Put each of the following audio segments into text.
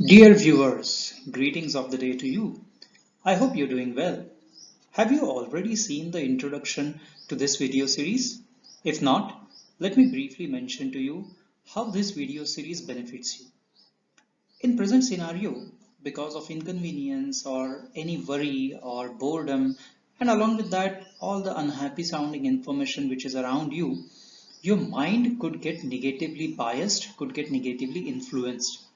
Dear viewers, greetings of the day to you. I hope you're doing well. Have you already seen the introduction to this video series? If not, let me briefly mention to you how this video series benefits you. In present scenario, because of inconvenience or any worry or boredom, and along with that, all the unhappy sounding information which is around you, your mind could get negatively biased, could get negatively influenced.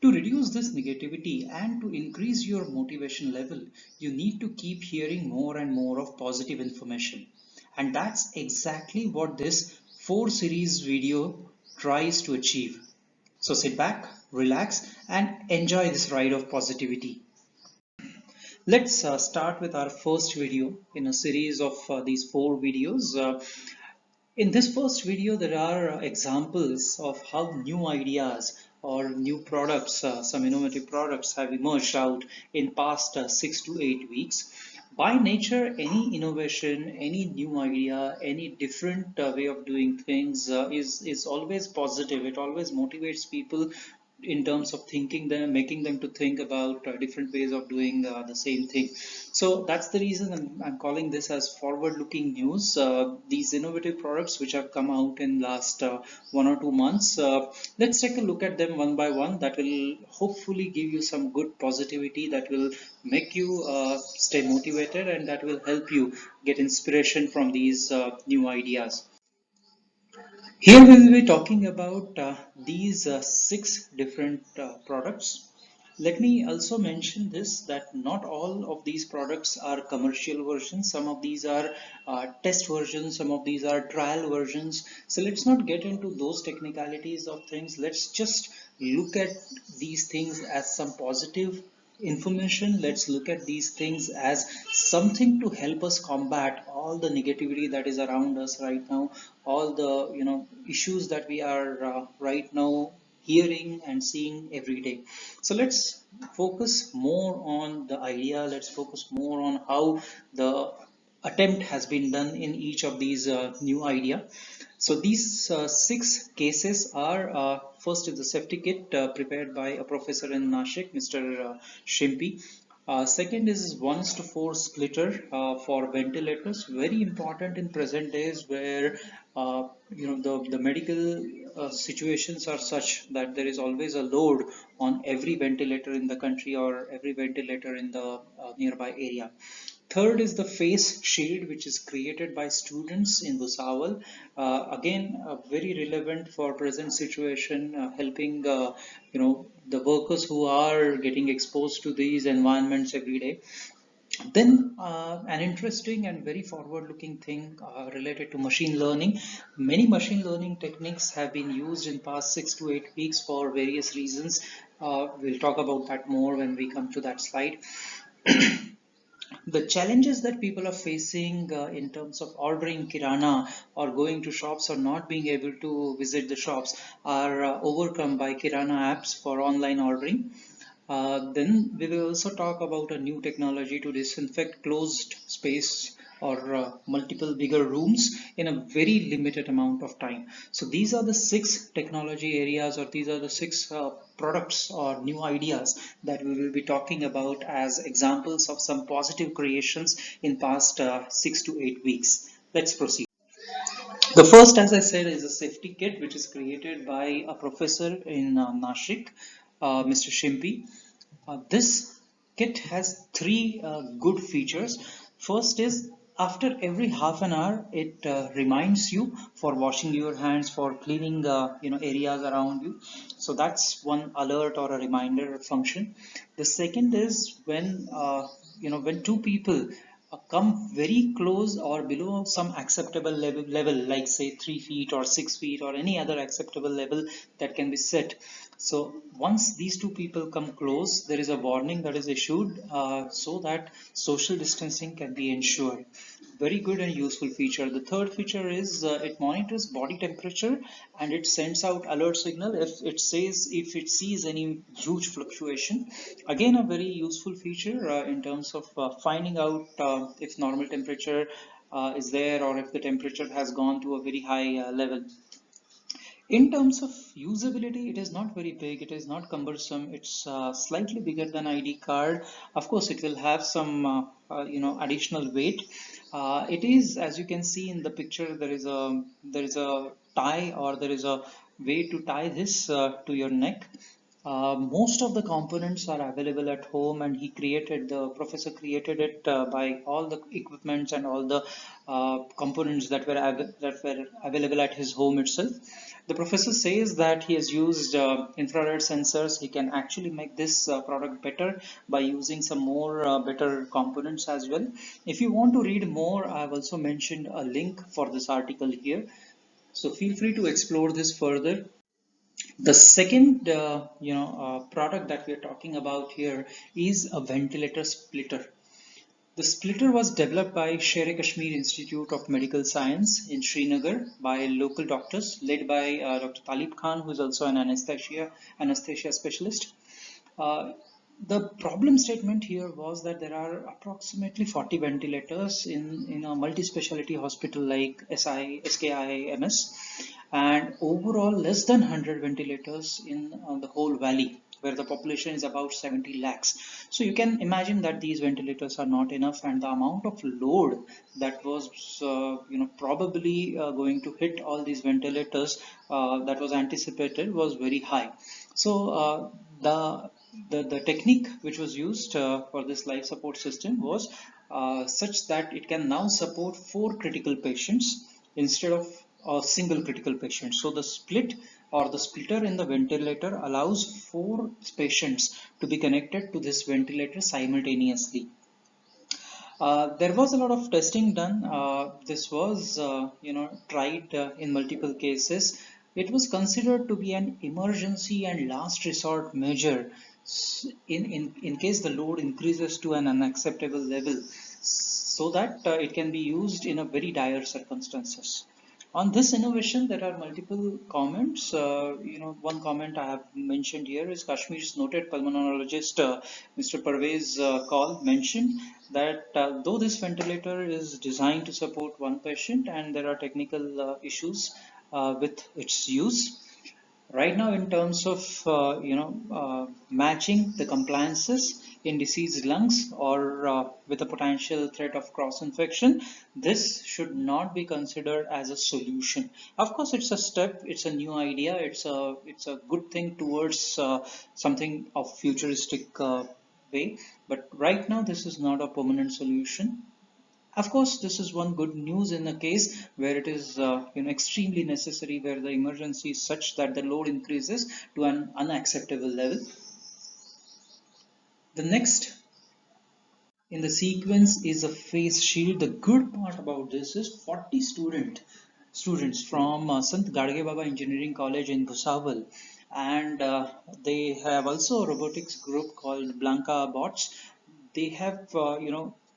To reduce this negativity and to increase your motivation level, you need to keep hearing more and more of positive information. And that's exactly what this 4 series video tries to achieve. So sit back, relax, and enjoy this ride of positivity. Let's start with our first video in a series of these 4 videos. In this first video, there are examples of how new ideas or new products, some innovative products have emerged out in past 6 to 8 weeks. By nature, any innovation, any new idea, any different way of doing things is always positive. It always motivates people in terms of thinking them, making them to think about different ways of doing the same thing. So that's the reason I'm calling this as forward-looking news. These innovative products which have come out in last 1 or 2 months, let's take a look at them one by one. That will hopefully give you some good positivity, that will make you stay motivated, and that will help you get inspiration from these new ideas. Here we will be talking about these 6 different products. Let me also mention this, that not all of these products are commercial versions. Some of these are test versions, some of these are trial versions. So let's not get into those technicalities of things. Let's just look at these things as some positive information. Let's look at these things as something to help us combat all the negativity that is around us right now, all the issues that we are right now hearing and seeing every day. So let's focus more on the idea, let's focus more on how the attempt has been done in each of these new idea. So these 6 cases are, first is the safety kit prepared by a professor in Nashik, Mr. Shimpi. Second is 1:4 splitter for ventilators, very important in present days where the medical situations are such that there is always a load on every ventilator in the country or every ventilator in the nearby area. Third is the face shield, which is created by students in Bhusawal. Again, very relevant for present situation, helping the workers who are getting exposed to these environments every day. Then an interesting and very forward-looking thing related to machine learning. Many machine learning techniques have been used in past 6 to 8 weeks for various reasons. We'll talk about that more when we come to that slide. The challenges that people are facing in terms of ordering kirana or going to shops or not being able to visit the shops are overcome by kirana apps for online ordering. Then we will also talk about a new technology to disinfect closed space or multiple bigger rooms in a very limited amount of time. So these are the 6 technology areas, or these are the 6 products or new ideas that we will be talking about as examples of some positive creations in past 6 to 8 weeks. Let's proceed. The first, as I said, is a safety kit which is created by a professor in Nashik, Mr. Shimpi. This kit has 3 good features. First is, after every half an hour, it reminds you for washing your hands, for cleaning areas around you. So that's one alert or a reminder function. The second is when 2 people come very close or below some acceptable level, like say 3 feet or 6 feet or any other acceptable level that can be set. So once these 2 people come close, there is a warning that is issued so that social distancing can be ensured. Very good and useful feature. The third feature is it monitors body temperature and it sends out alert signal if it sees any huge fluctuation. Again, a very useful feature in terms of finding out if normal temperature is there or if the temperature has gone to a very high level. In terms of usability, it is not very big, it is not cumbersome, it's slightly bigger than ID card. Of course, it will have some additional weight. It is, as you can see in the picture, there is a tie, or there is a way to tie this to your neck. Most of the components are available at home, and the professor created it by all the equipments and all the components that were available at his home itself. The professor says that he has used infrared sensors. He can actually make this product better by using some more better components as well. If you want to read more, I have also mentioned a link for this article here. So feel free to explore this further. The second, product that we are talking about here is a ventilator splitter. The splitter was developed by Sher-e-Kashmir Institute of Medical Science in Srinagar by local doctors, led by Dr. Talib Khan, who is also an anesthesia specialist. Uh, the problem statement here was that there are approximately 40 ventilators in a multi-specialty hospital like SKIMS, and overall less than 100 ventilators in the whole valley, where the population is about 70 lakhs. So you can imagine that these ventilators are not enough, and the amount of load that was probably going to hit all these ventilators that was anticipated was very high. So the technique which was used for this life support system was such that it can now support four critical patients instead of a single critical patient. So the split or the splitter in the ventilator allows four patients to be connected to this ventilator simultaneously. There was a lot of testing done. This was, tried in multiple cases. It was considered to be an emergency and last resort measure in case the load increases to an unacceptable level, so that it can be used in a very dire circumstances. On this innovation, there are multiple comments. One comment I have mentioned here is Kashmir's noted pulmonologist, Mr. Parvez Kaul, mentioned that though this ventilator is designed to support one patient and there are technical issues with its use, right now in terms of matching the compliances in diseased lungs or with a potential threat of cross infection, this should not be considered as a solution. Of course, it's a step, it's a new idea, it's a good thing towards something of futuristic way, but right now this is not a permanent solution. Of course, this is one good news in a case where it is extremely necessary, where the emergency is such that the load increases to an unacceptable level. The next in the sequence is a face shield. The good part about this is 40 students from Sant Gadge Baba Engineering College in Bhusawal, and they have also a robotics group called Blanca Bots. They have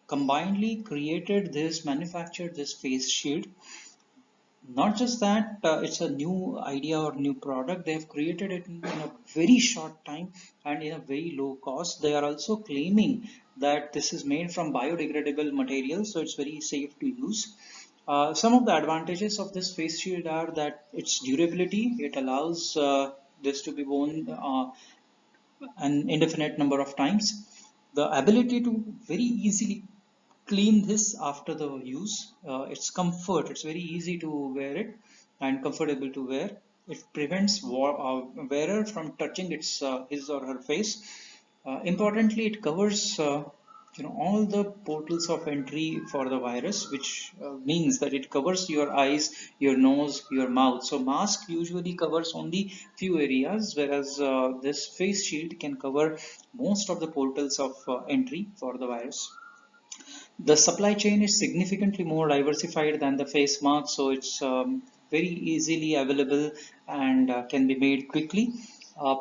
combinedly manufactured this face shield. Not just that, it's a new idea or new product. They have created it in a very short time and in a very low cost. They are also claiming that this is made from biodegradable materials, so it's very safe to use. Some of the advantages of this face shield are that its durability, it allows this to be worn an indefinite number of times. The ability to very easily clean this after the use. Its comfort, it's very easy to wear it and comfortable to wear. It prevents wearer from touching his or her face. Importantly, it covers all the portals of entry for the virus, which means that it covers your eyes, your nose, your mouth. So mask usually covers only few areas, whereas this face shield can cover most of the portals of entry for the virus. The supply chain is significantly more diversified than the face mask, so it's very easily available and can be made quickly.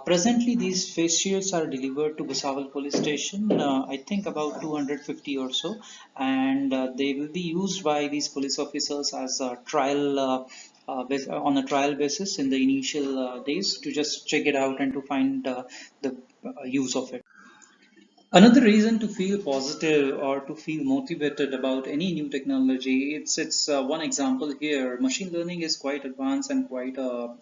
Presently, these face shields are delivered to Bhusawal police station, I think about 250 or so, and they will be used by these police officers as a trial on a trial basis in the initial days, to just check it out and to find the use of it. Another reason to feel positive or to feel motivated about any new technology, it's one example here. Machine learning is quite advanced and quite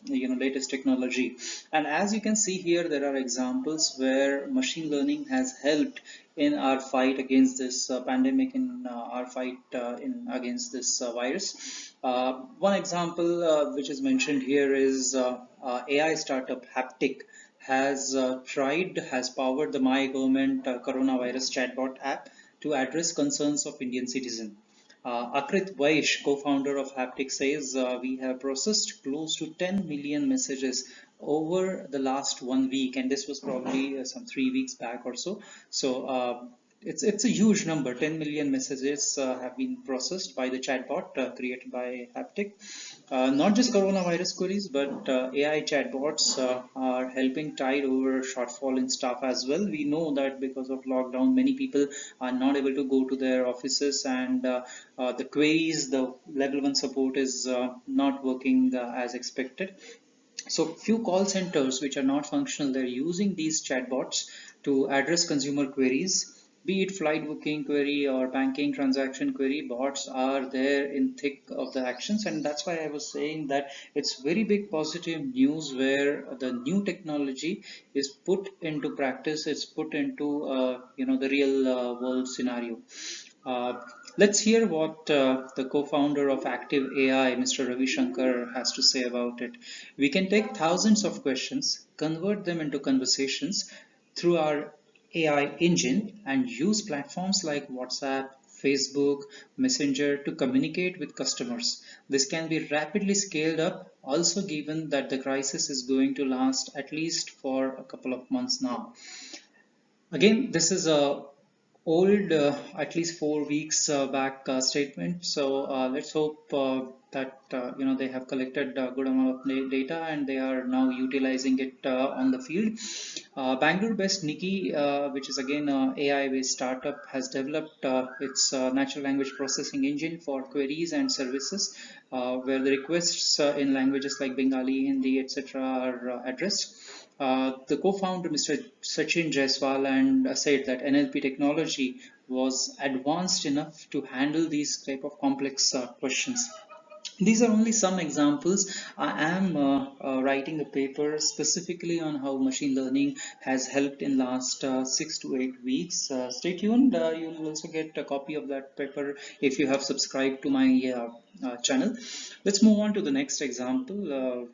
latest technology. And as you can see here, there are examples where machine learning has helped in our fight against this pandemic, in our fight in against this virus. One example which is mentioned here is AI startup Haptic has powered the My Government coronavirus chatbot app to address concerns of Indian citizen. Akrit Vaish, co-founder of Haptic, says we have processed close to 10 million messages over the last 1 week, and this was probably some 3 weeks back or so. So it's a huge number. 10 million messages have been processed by the chatbot created by Haptic. Not just coronavirus queries, but AI chatbots are helping tide over shortfall in staff as well. We know that because of lockdown, many people are not able to go to their offices, and the queries, the level 1 support is not working as expected. So few call centers which are not functional, they're using these chatbots to address consumer queries, be it flight booking query or banking transaction query. Bots are there in thick of the actions, and that's why I was saying that it's very big positive news where the new technology is put into practice, it's put into the real world scenario. uh, let's hear what the co-founder of Active AI, Mr. Ravi Shankar, has to say about it. We can take thousands of questions, convert them into conversations through our AI engine, and use platforms like WhatsApp, Facebook, Messenger to communicate with customers. This can be rapidly scaled up, also given that the crisis is going to last at least for a couple of months now. Again, this is a old, at least 4 weeks back statement. So let's hope that they have collected a good amount of data and they are now utilizing it on the field. Bangalore-based Nikki, which is again a AI-based startup, has developed its natural language processing engine for queries and services, where the requests in languages like Bengali, Hindi, etc., are addressed. The co-founder, Mr. Sachin Jaiswal, and said that NLP technology was advanced enough to handle these type of complex questions. These are only some examples. I am writing a paper specifically on how machine learning has helped in last 6 to 8 weeks. Stay tuned. You'll also get a copy of that paper if you have subscribed to my channel. Let's move on to the next example.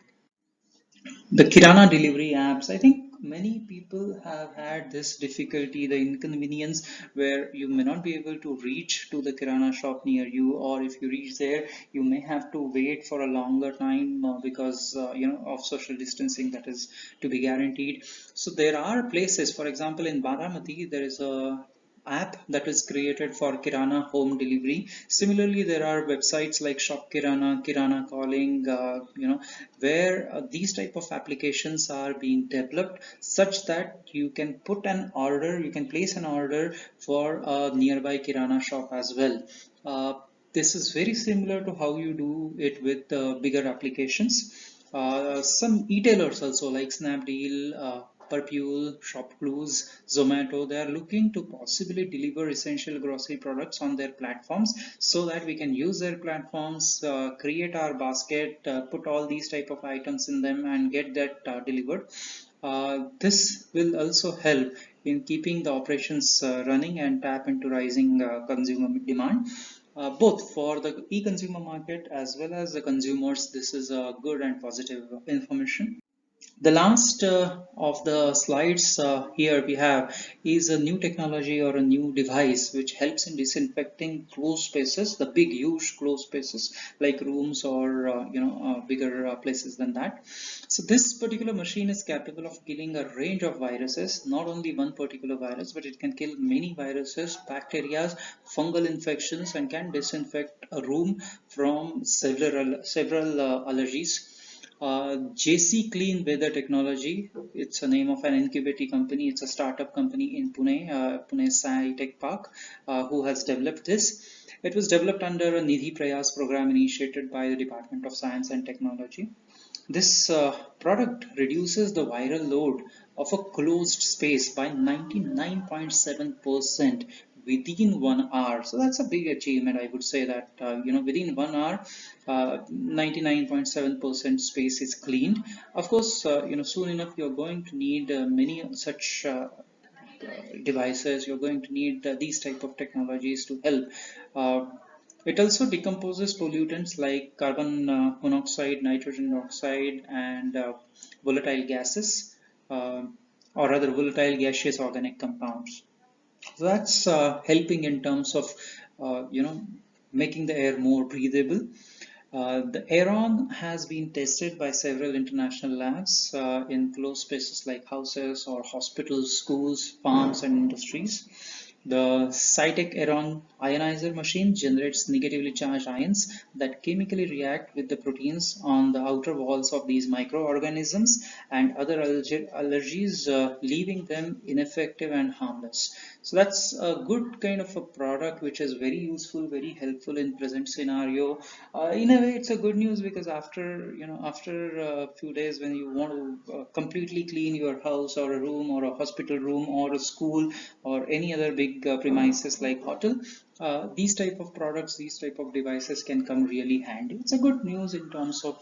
The Kirana delivery apps. I think many people have had this difficulty, the inconvenience where you may not be able to reach to the Kirana shop near you, or if you reach there, you may have to wait for a longer time because of social distancing that is to be guaranteed. So there are places, for example, in Baramati, there is a app that is created for Kirana home delivery. Similarly, there are websites like Shop Kirana, Kirana Calling, where these type of applications are being developed such that you can put an order, you can place an order for a nearby Kirana shop as well. This is very similar to how you do it with bigger applications. Some e-tailers also like Snapdeal, Perpule, ShopClues, Zomato, they are looking to possibly deliver essential grocery products on their platforms so that we can use their platforms, create our basket, put all these type of items in them and get that delivered. This will also help in keeping the operations running and tap into rising consumer demand. Both for the e-consumer market as well as the consumers, this is a good and positive information. The last of the slides here we have is a new technology or a new device which helps in disinfecting closed spaces, the big huge closed spaces like rooms or bigger places than that. So this particular machine is capable of killing a range of viruses, not only one particular virus, but it can kill many viruses, bacteria, fungal infections, and can disinfect a room from several allergies. JC Clean Weather Technology, it's a name of an incubating company. It's a startup company in Pune, Pune Sci Tech Park, who has developed this. It was developed under a Nidhi Prayas program initiated by the Department of Science and Technology. This product reduces the viral load of a closed space by 99.7% within 1 hour. So that's a big achievement. I would say that within 1 hour, 99.7% space is cleaned. Of course, soon enough you're going to need many such devices. You're going to need these type of technologies to help. Uh, it also decomposes pollutants like carbon monoxide, nitrogen oxide, and volatile gases, uh, or other volatile gaseous organic compounds. So that's helping in terms of making the air more breathable. The Aeron has been tested by several international labs in closed spaces like houses or hospitals, schools, farms, and industries. The Cytec Aeron ionizer machine generates negatively charged ions that chemically react with the proteins on the outer walls of these microorganisms and other allergies, leaving them ineffective and harmless. So that's a good kind of a product which is very useful, very helpful in present scenario. In a way, it's a good news because after a few days when you want to completely clean your house or a room or a hospital room or a school or any other big premises like hotel, these type of products, these type of devices can come really handy. It's a good news in terms of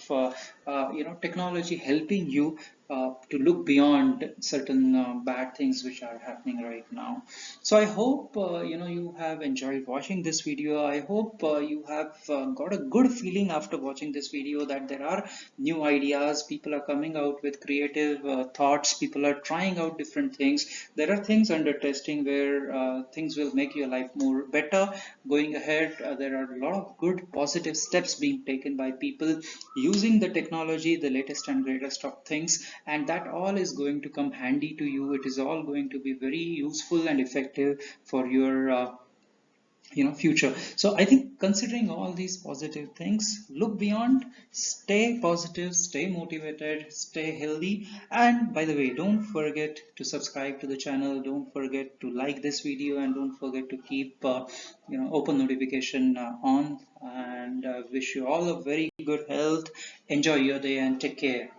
technology helping you to look beyond certain bad things which are happening right now. So I hope you have enjoyed watching this video. I hope you have got a good feeling after watching this video that there are new ideas. People are coming out with creative thoughts. People are trying out different things. There are things under testing where things will make your life more better going ahead. There are a lot of good positive steps being taken by people using the technology, the latest and greatest of things, and that all is going to come handy to you. It is all going to be very useful and effective for your future. So I think considering all these positive things, look beyond, stay positive, stay motivated, stay healthy, and by the way, don't forget to subscribe to the channel, don't forget to like this video, and don't forget to keep open notification on, and wish you all a very good health. Enjoy your day and take care.